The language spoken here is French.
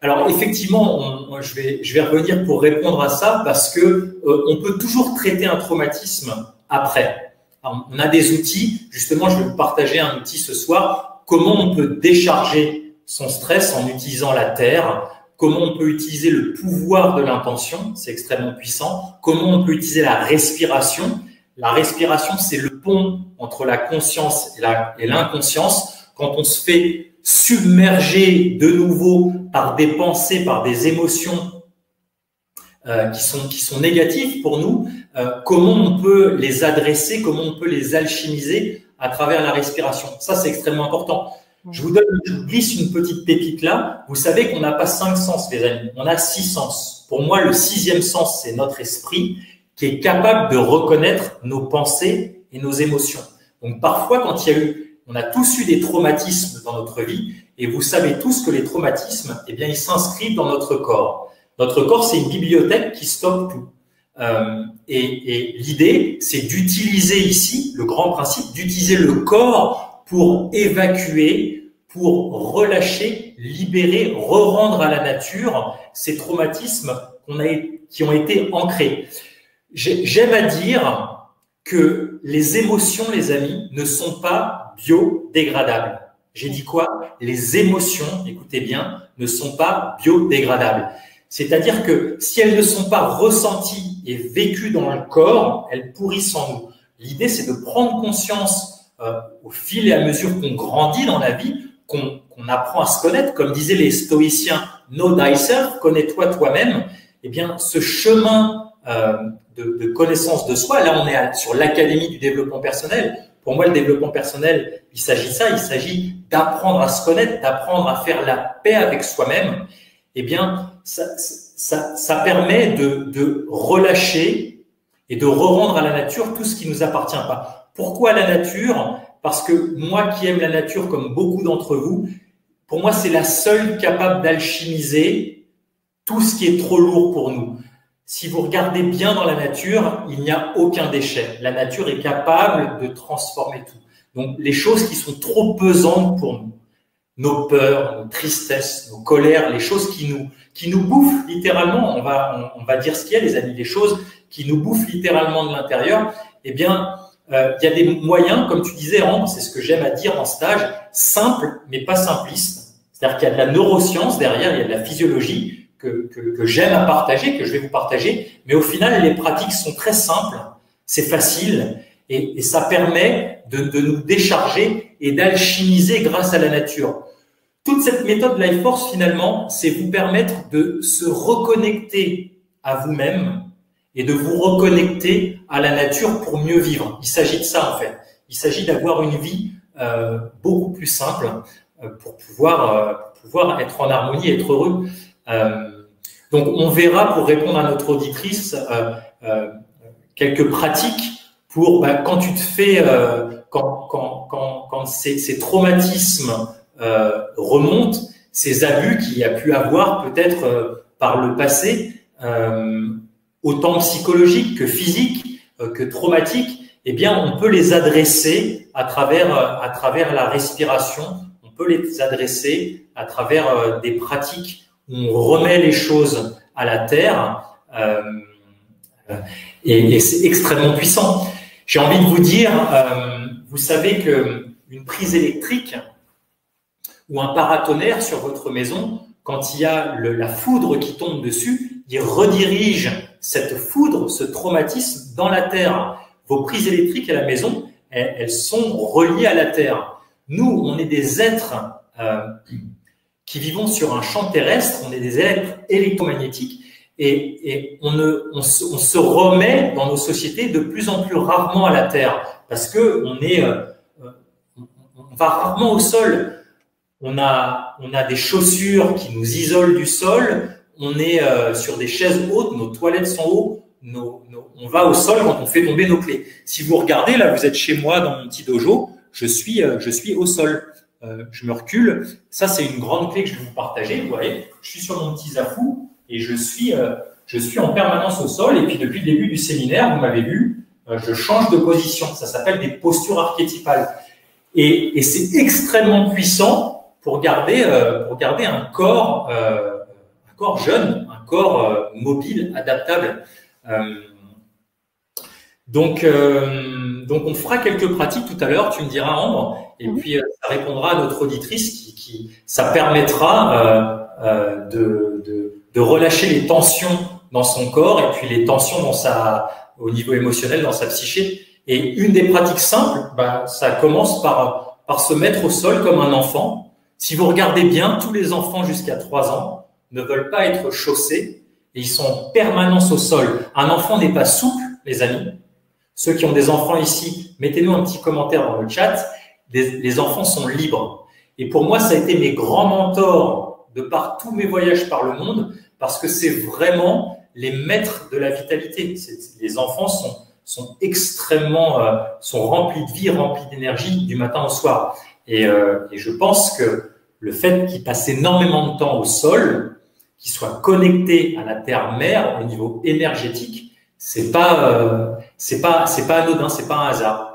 Alors effectivement, je vais revenir pour répondre à ça parce que on peut toujours traiter un traumatisme après. Alors, on a des outils, justement, je vais vous partager un outil ce soir, comment on peut décharger son stress en utilisant la terre, comment on peut utiliser le pouvoir de l'intention, c'est extrêmement puissant, comment on peut utiliser la respiration. La respiration, c'est le pont entre la conscience et l'inconscience. Quand on se fait submerger de nouveau par des pensées, par des émotions qui sont négatives pour nous, comment on peut les adresser, comment on peut les alchimiser à travers la respiration. Ça, c'est extrêmement important. Je vous glisse une petite pépite là. Vous savez qu'on n'a pas 5 sens, les amis. On a 6 sens. Pour moi, le 6e sens, c'est notre esprit qui est capable de reconnaître nos pensées et nos émotions. Donc, parfois, quand on a tous eu des traumatismes dans notre vie, et vous savez tous que les traumatismes, eh bien, ils s'inscrivent dans notre corps. Notre corps, c'est une bibliothèque qui stocke tout. Et l'idée, c'est d'utiliser ici, le grand principe, d'utiliser le corps pour évacuer, pour relâcher, libérer, re-rendre à la nature ces traumatismes qui ont été ancrés. J'aime à dire que les émotions, les amis, ne sont pas biodégradables. J'ai dit quoi? Les émotions, écoutez bien, ne sont pas biodégradables. C'est-à-dire que si elles ne sont pas ressenties et vécues dans le corps, elles pourrissent en nous. L'idée, c'est de prendre conscience au fil et à mesure qu'on grandit dans la vie, qu'on apprend à se connaître. Comme disaient les stoïciens, know thyself, connais-toi toi-même. Eh bien, ce chemin de connaissance de soi, là, on est sur l'académie du développement personnel. Pour moi, le développement personnel, il s'agit de ça, il s'agit d'apprendre à se connaître, d'apprendre à faire la paix avec soi-même. Eh bien, ça permet de relâcher et de re-rendre à la nature tout ce qui nous appartient pas. Pourquoi la nature? Parce que moi qui aime la nature comme beaucoup d'entre vous, pour moi, c'est la seule capable d'alchimiser tout ce qui est trop lourd pour nous. Si vous regardez bien dans la nature, il n'y a aucun déchet. La nature est capable de transformer tout. Donc, les choses qui sont trop pesantes pour nous, nos peurs, nos tristesses, nos colères, les choses qui nous bouffent littéralement, on va dire ce qu'il y a, les amis, les choses qui nous bouffent littéralement de l'intérieur, eh bien, il y a des moyens, comme tu disais, Ambre, c'est ce que j'aime à dire en stage, simples, mais pas simplistes. C'est-à-dire qu'il y a de la neuroscience derrière, il y a de la physiologie que j'aime à partager, que je vais vous partager, mais au final, les pratiques sont très simples, c'est facile, et ça permet de nous décharger et d'alchimiser grâce à la nature. Toute cette méthode Life Force, finalement, c'est vous permettre de se reconnecter à vous-même et de vous reconnecter à la nature pour mieux vivre. Il s'agit de ça, en fait. Il s'agit d'avoir une vie beaucoup plus simple pour pouvoir être en harmonie, être heureux. Donc, on verra, pour répondre à notre auditrice, quelques pratiques pour quand tu te fais, quand ces traumatismes remontent, ces abus qu'il y a pu avoir peut-être par le passé, autant psychologiques que physiques, que traumatiques, eh bien, on peut les adresser à travers la respiration. On peut les adresser à travers des pratiques où on remet les choses à la terre, et c'est extrêmement puissant. J'ai envie de vous dire, vous savez qu'une prise électrique ou un paratonnerre sur votre maison, quand il y a la foudre qui tombe dessus, il redirige cette foudre, ce traumatisme dans la terre. Vos prises électriques à la maison, elles sont reliées à la terre. Nous, on est des êtres qui vivons sur un champ terrestre, on est des êtres électromagnétiques et on se remet dans nos sociétés de plus en plus rarement à la terre parce que on va rarement au sol. On a des chaussures qui nous isolent du sol, on est sur des chaises hautes, nos toilettes sont hautes, on va au sol quand on fait tomber nos clés. Si vous regardez, là, vous êtes chez moi dans mon petit dojo, je suis au sol. Je me recule. Ça, c'est une grande clé que je vais vous partager. Vous voyez, je suis sur mon petit zafou et je suis en permanence au sol. Et puis, depuis le début du séminaire, vous m'avez vu, je change de position. Ça s'appelle des postures archétypales. Et c'est extrêmement puissant pour garder un corps corps jeune, un corps mobile, adaptable. Donc, on fera quelques pratiques tout à l'heure, tu me diras, Ambre, et puis ça répondra à notre auditrice ça permettra de relâcher les tensions dans son corps et puis les tensions au niveau émotionnel, dans sa psyché. Et une des pratiques simples, ça commence par se mettre au sol comme un enfant. Si vous regardez bien, tous les enfants jusqu'à 3 ans ne veulent pas être chaussés et ils sont en permanence au sol. Un enfant n'est pas souple, les amis. Ceux qui ont des enfants ici, mettez-nous un petit commentaire dans le chat. Les enfants sont libres. Et pour moi, ça a été mes grands mentors de par tous mes voyages par le monde, parce que c'est vraiment les maîtres de la vitalité. Les enfants sont extrêmement, sont remplis de vie, remplis d'énergie du matin au soir. Et je pense que le fait qu'ils passent énormément de temps au sol, qu'ils soient connectés à la terre-mère au niveau énergétique, c'est pas anodin, c'est pas un hasard.